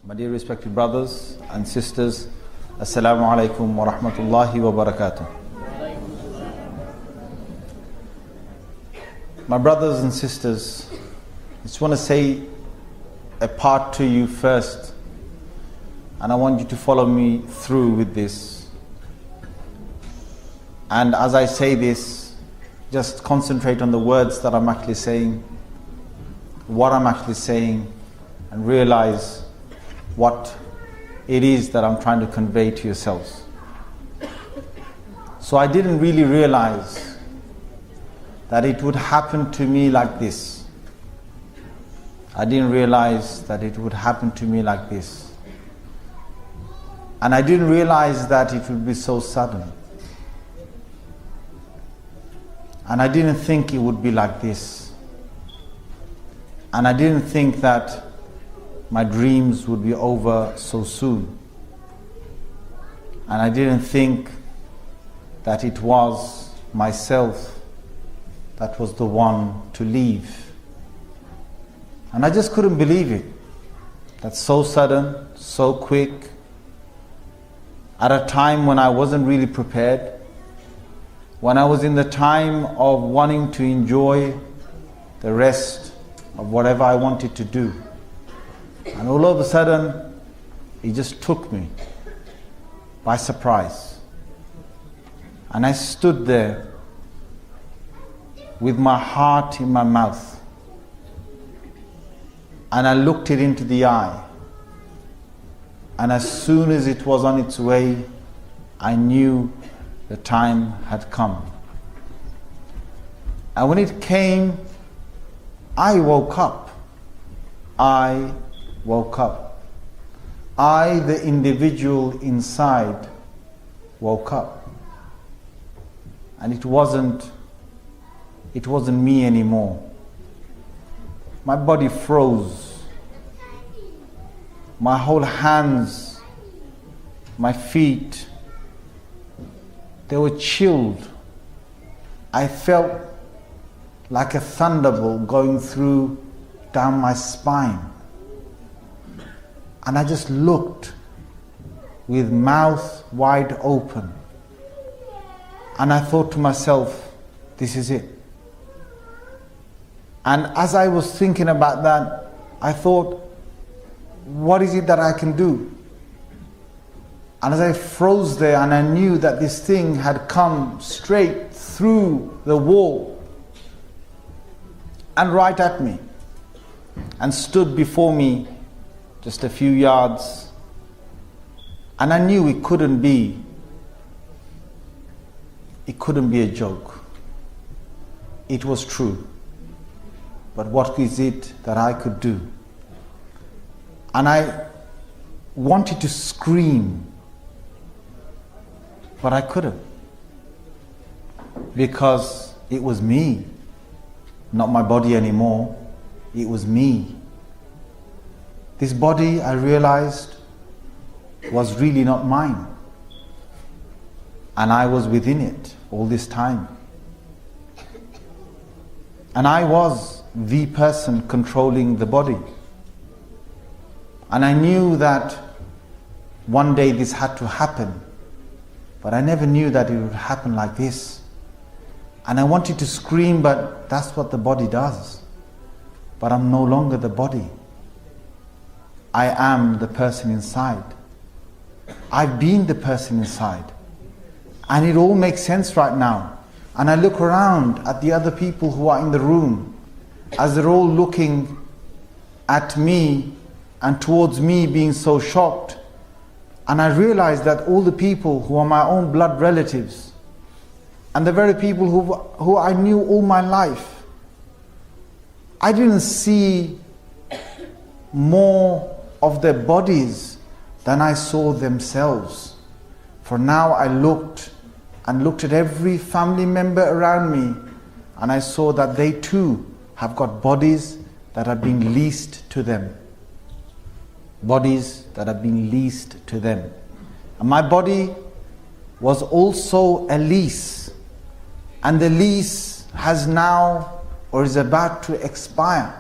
My dear respected brothers and sisters, Assalamu alaikum wa rahmatullahi wa barakatuh. My brothers and sisters, I just want to say a part to you first, and I want you to follow me through with this. And as I say this, just concentrate on the words that I'm actually saying, what I'm actually saying, and realize what it is that I'm trying to convey to yourselves. So I didn't really realize that it would happen to me like this. I didn't realize that it would happen to me like this. And I didn't realize that it would be so sudden. And I didn't think it would be like this. And I didn't think that my dreams would be over so soon. And I didn't think that it was myself that was the one to leave. And I just couldn't believe it. That's so sudden, so quick, at a time when I wasn't really prepared, when I was in the time of wanting to enjoy the rest of whatever I wanted to do. And all of a sudden, it just took me by surprise. And I stood there with my heart in my mouth. And I looked it into the eye. And as soon as it was on its way, I knew the time had come. And when it came, I woke up. I woke up. I, the individual inside, woke up. And it wasn't me anymore. My body froze. My whole hands, my feet, they were chilled. I felt like a thunderbolt going down my spine. And I just looked with mouth wide open. And I thought to myself, this is it. And as I was thinking about that, I thought, what is it that I can do? And as I froze there and I knew that this thing had come straight through the wall and right at me and stood before me just a few yards, and I knew it couldn't be a joke. It was true. But what is it that I could do? And I wanted to scream, but I couldn't, because it was me, not my body anymore. It was me. This body, I realized, was really not mine. And I was within it all this time. And I was the person controlling the body. And I knew that one day this had to happen. But I never knew that it would happen like this. And I wanted to scream, but that's what the body does. But I'm no longer the body. I am the person inside. I've been the person inside. And it all makes sense right now. And I look around at the other people who are in the room, as they're all looking at me and towards me, being so shocked. And I realize that all the people who are my own blood relatives, and the very people who I knew all my life, I didn't see more of their bodies than I saw themselves. For now I looked at every family member around me, and I saw that they too have got bodies that are being leased to them. Bodies that are being leased to them. And my body was also a lease. And the lease has now, or is about to expire.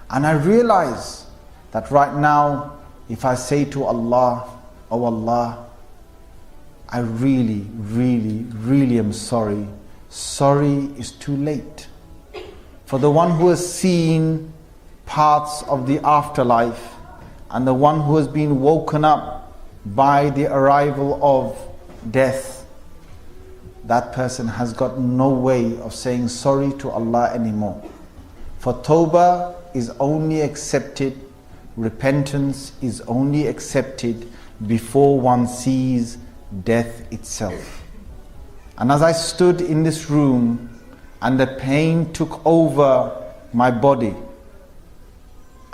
And I realize that right now if I say to Allah, oh Allah, I really, really, really am sorry. Sorry is too late. For the one who has seen parts of the afterlife and the one who has been woken up by the arrival of death, that person has got no way of saying sorry to Allah anymore. For tawbah is only accepted, repentance is only accepted before one sees death itself. And as I stood in this room and the pain took over my body,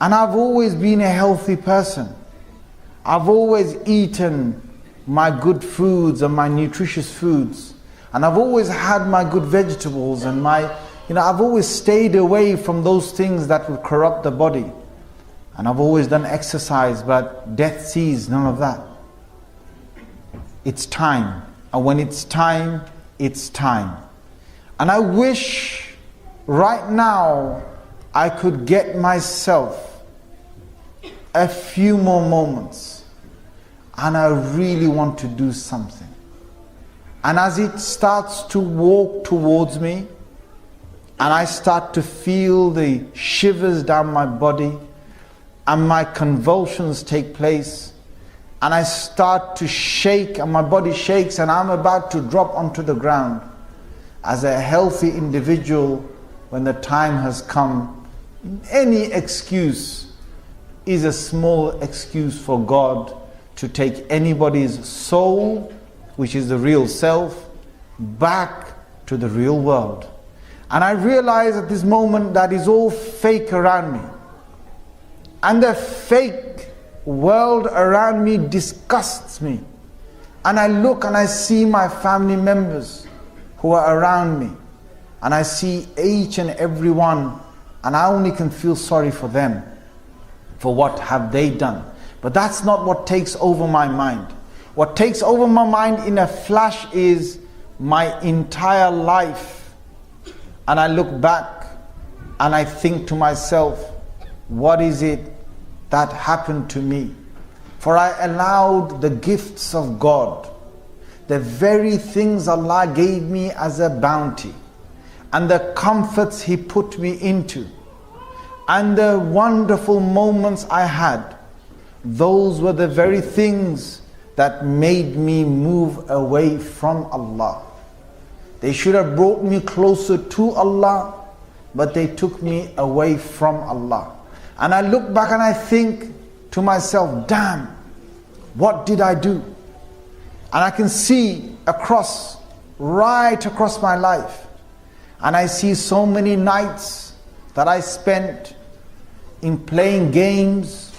and I've always been a healthy person, I've always eaten my good foods and my nutritious foods, and I've always had my good vegetables and I've always stayed away from those things that would corrupt the body. And I've always done exercise, but death sees none of that. It's time. And when it's time, it's time. And I wish right now I could get myself a few more moments. And I really want to do something. And as it starts to walk towards me, and I start to feel the shivers down my body, and my convulsions take place, and I start to shake, and my body shakes, and I'm about to drop onto the ground. As a healthy individual, when the time has come, any excuse is a small excuse for God to take anybody's soul, which is the real self, back to the real world. And I realize at this moment that is all fake around me. And the fake world around me disgusts me. And I look and I see my family members who are around me. And I see each and every one, and I only can feel sorry for them. For what have they done? But that's not what takes over my mind. What takes over my mind in a flash is my entire life. And I look back and I think to myself, what is it that happened to me? For I allowed the gifts of God, the very things Allah gave me as a bounty, and the comforts He put me into, and the wonderful moments I had, those were the very things that made me move away from Allah. They should have brought me closer to Allah, but they took me away from Allah. And I look back and I think to myself, damn, what did I do? And I can see right across my life. And I see so many nights that I spent in playing games,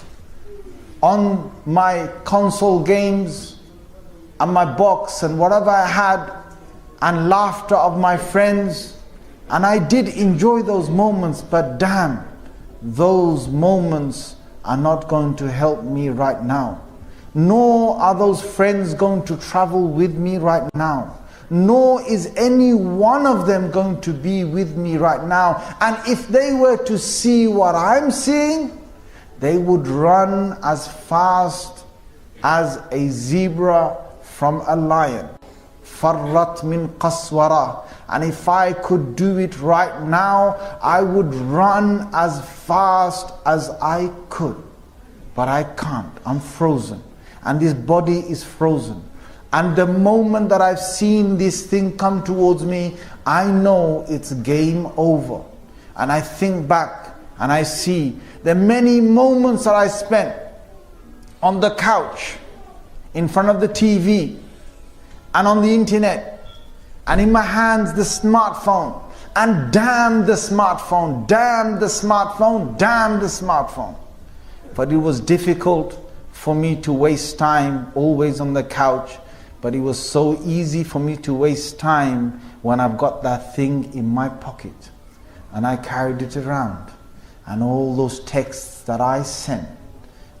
on my console games, and my box and whatever I had, and laughter of my friends. And I did enjoy those moments, but damn, those moments are not going to help me right now. Nor are those friends going to travel with me right now. Nor is any one of them going to be with me right now. And if they were to see what I'm seeing, they would run as fast as a zebra from a lion. Farrat min qaswara. And if I could do it right now, I would run as fast as I could. But I can't. I'm frozen. And this body is frozen. And the moment that I've seen this thing come towards me, I know it's game over. And I think back and I see the many moments that I spent on the couch, in front of the TV, and on the internet, and in my hands the smartphone. And damn the smartphone, damn the smartphone, damn the smartphone. But it was difficult for me to waste time always on the couch. But it was so easy for me to waste time when I've got that thing in my pocket. And I carried it around. And all those texts that I sent,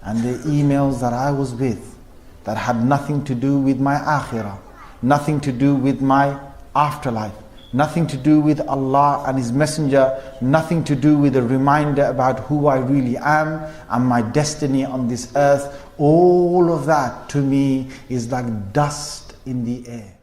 and the emails that I was with, that had nothing to do with my akhirah, nothing to do with my afterlife, nothing to do with Allah and His Messenger, nothing to do with a reminder about who I really am and my destiny on this earth, all of that to me is like dust in the air.